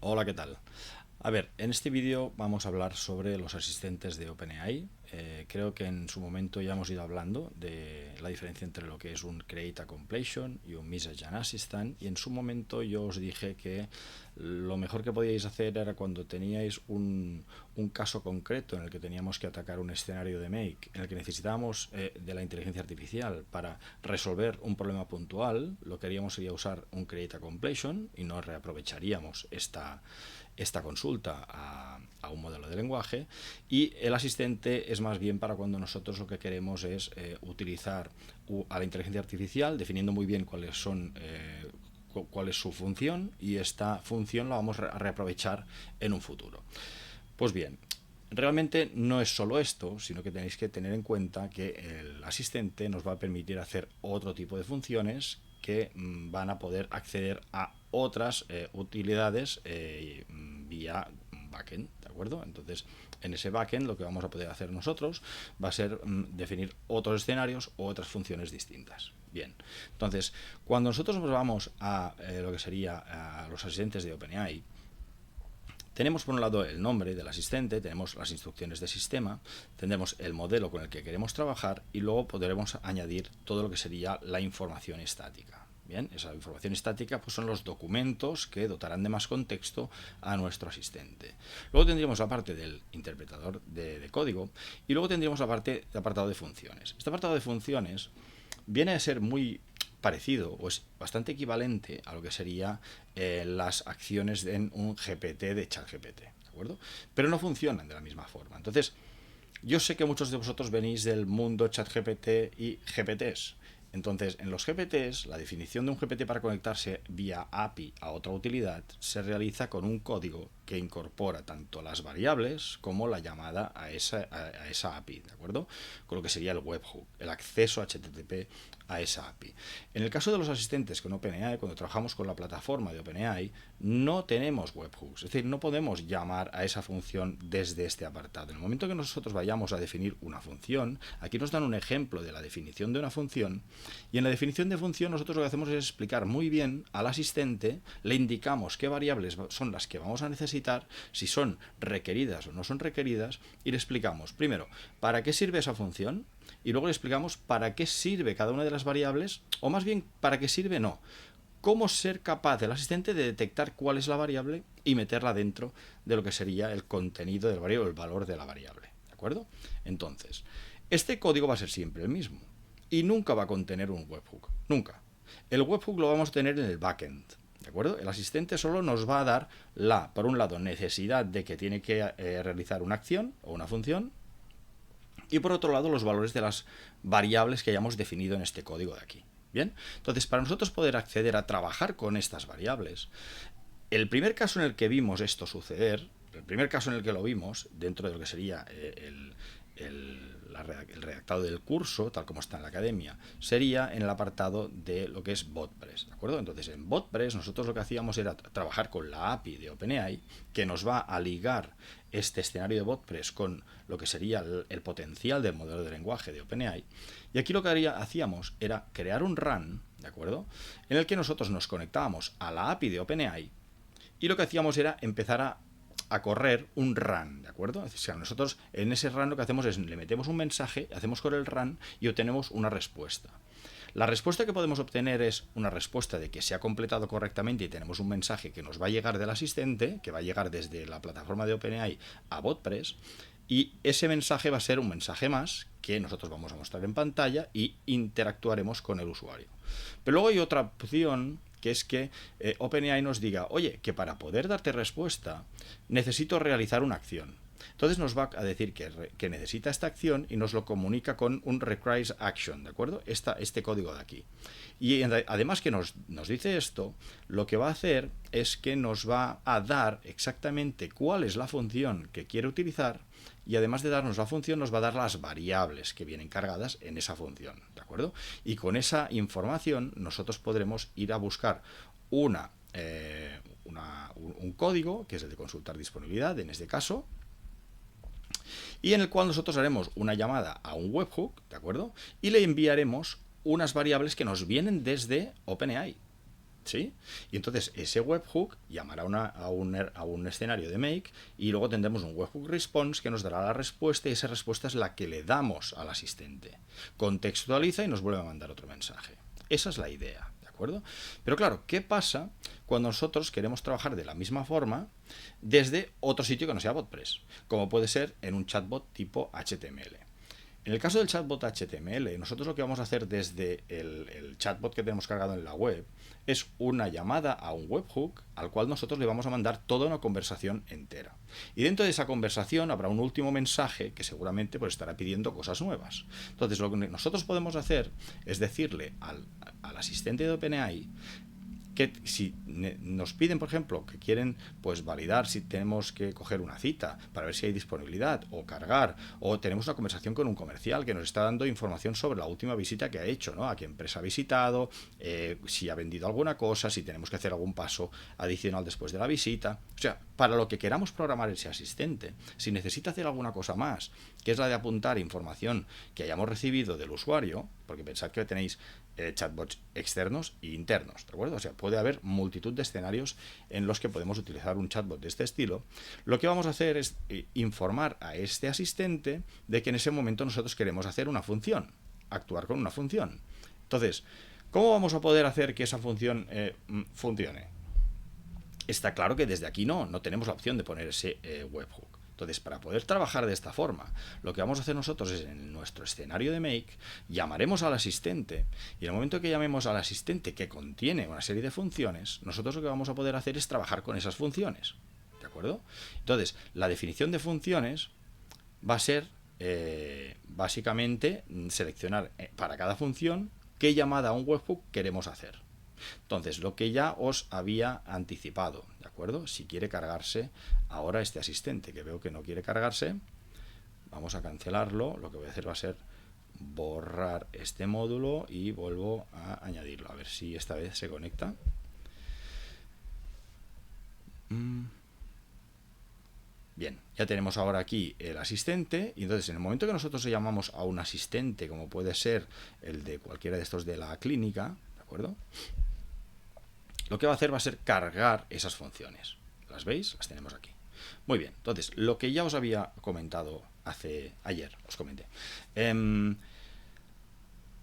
Hola, ¿qué tal? A ver, en este vídeo vamos a hablar sobre los asistentes de OpenAI. Creo que en su momento ya hemos ido hablando de la diferencia entre lo que es un Create a Completion y un Message and Assistant, y en su momento yo os dije que lo mejor que podíais hacer era cuando teníais un caso concreto en el que teníamos que atacar un escenario de Make, en el que necesitábamos de la inteligencia artificial para resolver un problema puntual. Lo que haríamos sería usar un Create a Completion y no reaprovecharíamos esta consulta a un modelo de lenguaje, y el asistente es más bien para cuando nosotros lo que queremos es utilizar a la inteligencia artificial, definiendo muy bien cuál es su función, y esta función la vamos a reaprovechar en un futuro. Pues bien, realmente no es solo esto, sino que tenéis que tener en cuenta que el asistente nos va a permitir hacer otro tipo de funciones que van a poder acceder a otras utilidades vía backend, ¿de acuerdo? Entonces, en ese backend lo que vamos a poder hacer nosotros va a ser definir otros escenarios o otras funciones distintas. Bien, entonces, cuando nosotros nos vamos a lo que sería a los asistentes de OpenAI, tenemos por un lado el nombre del asistente, tenemos las instrucciones de sistema, tendremos el modelo con el que queremos trabajar y luego podremos añadir todo lo que sería la información estática. Bien, esa información estática pues son los documentos que dotarán de más contexto a nuestro asistente. Luego tendríamos la parte del interpretador de código, y luego tendríamos la parte de apartado de funciones. Este apartado de funciones viene a ser muy parecido o es bastante equivalente a lo que sería las acciones en un GPT de ChatGPT, ¿de acuerdo? Pero no funcionan de la misma forma. Entonces, yo sé que muchos de vosotros venís del mundo ChatGPT y GPTs. Entonces, en los GPTs, la definición de un GPT para conectarse vía API a otra utilidad se realiza con un código que incorpora tanto las variables como la llamada a esa API, ¿de acuerdo? Con lo que sería el webhook, el acceso HTTP a esa API. En el caso de los asistentes con OpenAI, cuando trabajamos con la plataforma de OpenAI, no tenemos webhooks, es decir, no podemos llamar a esa función desde este apartado. En el momento que nosotros vayamos a definir una función, aquí nos dan un ejemplo de la definición de una función, y en la definición de función nosotros lo que hacemos es explicar muy bien al asistente, le indicamos qué variables son las que vamos a necesitar, si son requeridas o no son requeridas, y le explicamos primero para qué sirve esa función, y luego le explicamos para qué sirve cada una de las variables, o más bien para qué sirve no. Cómo ser capaz del asistente de detectar cuál es la variable y meterla dentro de lo que sería el contenido de la variable o el valor de la variable. ¿De acuerdo? Entonces, este código va a ser siempre el mismo y nunca va a contener un webhook. Nunca. El webhook lo vamos a tener en el backend. ¿De acuerdo? El asistente solo nos va a dar por un lado, necesidad de que tiene que realizar una acción o una función, y por otro lado los valores de las variables que hayamos definido en este código de aquí. Bien, entonces para nosotros poder acceder a trabajar con estas variables, el primer caso en el que vimos esto suceder, el primer caso en el que lo vimos dentro de lo que sería el redactado del curso, tal como está en la academia, sería en el apartado de lo que es BotPress, ¿de acuerdo? Entonces en BotPress nosotros lo que hacíamos era trabajar con la API de OpenAI, que nos va a ligar este escenario de BotPress con lo que sería el potencial del modelo de lenguaje de OpenAI, y aquí lo que hacíamos era crear un run, ¿de acuerdo?, en el que nosotros nos conectábamos a la API de OpenAI, y lo que hacíamos era empezar a correr un run, ¿de acuerdo? O sea, nosotros en ese run lo que hacemos es le metemos un mensaje, hacemos correr el run y obtenemos una respuesta. La respuesta que podemos obtener es una respuesta de que se ha completado correctamente y tenemos un mensaje que nos va a llegar del asistente, que va a llegar desde la plataforma de OpenAI a BotPress, y ese mensaje va a ser un mensaje más que nosotros vamos a mostrar en pantalla y interactuaremos con el usuario. Pero luego hay otra opción, que es que OpenAI nos diga, oye, que para poder darte respuesta necesito realizar una acción. Entonces nos va a decir que necesita esta acción y nos lo comunica con un requires action, ¿de acuerdo? Este código de aquí. Y además que nos dice esto, lo que va a hacer es que nos va a dar exactamente cuál es la función que quiere utilizar, y además de darnos la función nos va a dar las variables que vienen cargadas en esa función, ¿de acuerdo? Y con esa información nosotros podremos ir a buscar un código, que es el de consultar disponibilidad en este caso, y en el cual nosotros haremos una llamada a un webhook, ¿de acuerdo? Y le enviaremos unas variables que nos vienen desde OpenAI. ¿sí? Y entonces ese webhook llamará a un escenario de make y luego tendremos un webhook response que nos dará la respuesta y esa respuesta es la que le damos al asistente. Contextualiza y nos vuelve a mandar otro mensaje. Esa es la idea, ¿de acuerdo? Pero claro, ¿qué pasa cuando nosotros queremos trabajar de la misma forma desde otro sitio que no sea WordPress? Como puede ser en un chatbot tipo HTML. En el caso del chatbot HTML, nosotros lo que vamos a hacer desde el chatbot que tenemos cargado en la web es una llamada a un webhook al cual nosotros le vamos a mandar toda una conversación entera. Y dentro de esa conversación habrá un último mensaje que seguramente pues, estará pidiendo cosas nuevas. Entonces lo que nosotros podemos hacer es decirle al asistente de OpenAI que si nos piden, por ejemplo, que quieren pues validar si tenemos que coger una cita para ver si hay disponibilidad o cargar, o tenemos una conversación con un comercial que nos está dando información sobre la última visita que ha hecho, ¿no? A qué empresa ha visitado, si ha vendido alguna cosa, si tenemos que hacer algún paso adicional después de la visita. O sea, para lo que queramos programar ese asistente, si necesita hacer alguna cosa más, que es la de apuntar información que hayamos recibido del usuario, porque pensad que tenéis chatbots externos e internos, ¿de acuerdo? O sea, puede haber multitud de escenarios en los que podemos utilizar un chatbot de este estilo. Lo que vamos a hacer es informar a este asistente de que en ese momento nosotros queremos hacer una función, actuar con una función. Entonces, ¿cómo vamos a poder hacer que esa función funcione? Está claro que desde aquí no tenemos la opción de poner ese webhook. Entonces, para poder trabajar de esta forma, lo que vamos a hacer nosotros es en nuestro escenario de make, llamaremos al asistente y en el momento que llamemos al asistente que contiene una serie de funciones, nosotros lo que vamos a poder hacer es trabajar con esas funciones. ¿De acuerdo? Entonces, la definición de funciones va a ser básicamente seleccionar para cada función qué llamada a un webhook queremos hacer. Entonces, lo que ya os había anticipado, ¿de acuerdo? Si quiere cargarse ahora este asistente, que veo que no quiere cargarse, vamos a cancelarlo. Lo que voy a hacer va a ser borrar este módulo y vuelvo a añadirlo. A ver si esta vez se conecta. Bien, ya tenemos ahora aquí el asistente y entonces en el momento que nosotros le llamamos a un asistente, como puede ser el de cualquiera de estos de la clínica, ¿de acuerdo? Lo que va a hacer va a ser cargar esas funciones. ¿Las veis? Las tenemos aquí. Muy bien, entonces, lo que ya os había comentado ayer, os comenté.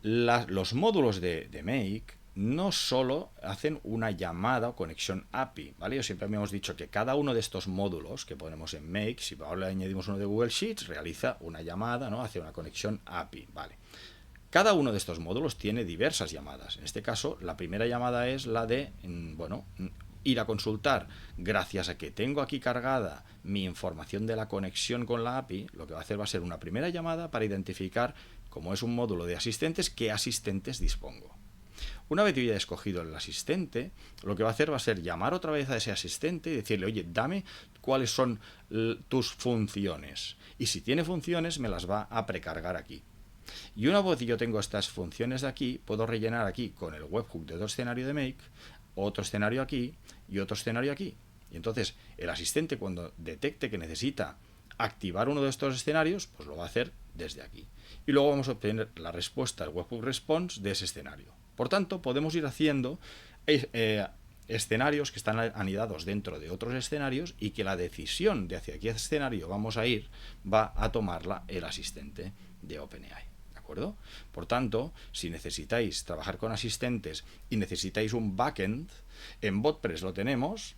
Los módulos de Make no solo hacen una llamada o conexión API, ¿vale? Yo siempre habíamos dicho que cada uno de estos módulos que ponemos en Make, si ahora le añadimos uno de Google Sheets, realiza una llamada, ¿no? Hace una conexión API, ¿vale? Cada uno de estos módulos tiene diversas llamadas. En este caso, la primera llamada es la de, bueno, ir a consultar. Gracias a que tengo aquí cargada mi información de la conexión con la API, lo que va a hacer va a ser una primera llamada para identificar, como es un módulo de asistentes, qué asistentes dispongo. Una vez que ya he escogido el asistente, lo que va a hacer va a ser llamar otra vez a ese asistente y decirle, oye, dame cuáles son tus funciones. Y si tiene funciones, me las va a precargar aquí. Y una vez que yo tengo estas funciones de aquí, puedo rellenar aquí con el webhook de otro escenario de make, otro escenario aquí y otro escenario aquí. Y entonces el asistente, cuando detecte que necesita activar uno de estos escenarios, pues lo va a hacer desde aquí. Y luego vamos a obtener la respuesta, el webhook response de ese escenario. Por tanto, podemos ir haciendo escenarios que están anidados dentro de otros escenarios y que la decisión de hacia qué escenario vamos a ir va a tomarla el asistente de OpenAI. ¿De acuerdo? Por tanto, si necesitáis trabajar con asistentes y necesitáis un backend, en WordPress lo tenemos,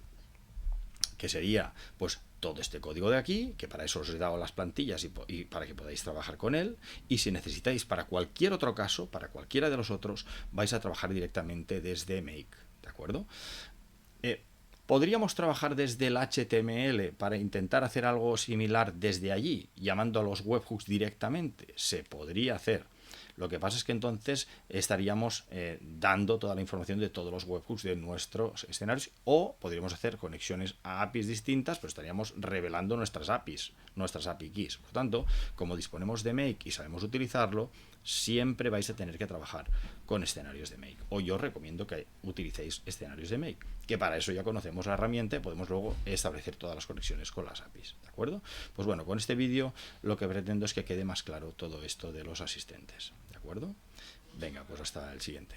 que sería pues todo este código de aquí, que para eso os he dado las plantillas y para que podáis trabajar con él, y si necesitáis para cualquier otro caso, para cualquiera de los otros, vais a trabajar directamente desde Make, ¿de acuerdo? ¿Podríamos trabajar desde el HTML para intentar hacer algo similar desde allí, llamando a los webhooks directamente? Se podría hacer. Lo que pasa es que entonces estaríamos dando toda la información de todos los webhooks de nuestros escenarios, o podríamos hacer conexiones a APIs distintas, pero estaríamos revelando nuestras APIs, nuestras API keys. Por tanto, como disponemos de Make y sabemos utilizarlo, siempre vais a tener que trabajar con escenarios de Make. O yo recomiendo que utilicéis escenarios de Make, que para eso ya conocemos la herramienta y podemos luego establecer todas las conexiones con las APIs. ¿De acuerdo? Pues bueno, con este vídeo lo que pretendo es que quede más claro todo esto de los asistentes. ¿De acuerdo? Venga, pues hasta el siguiente.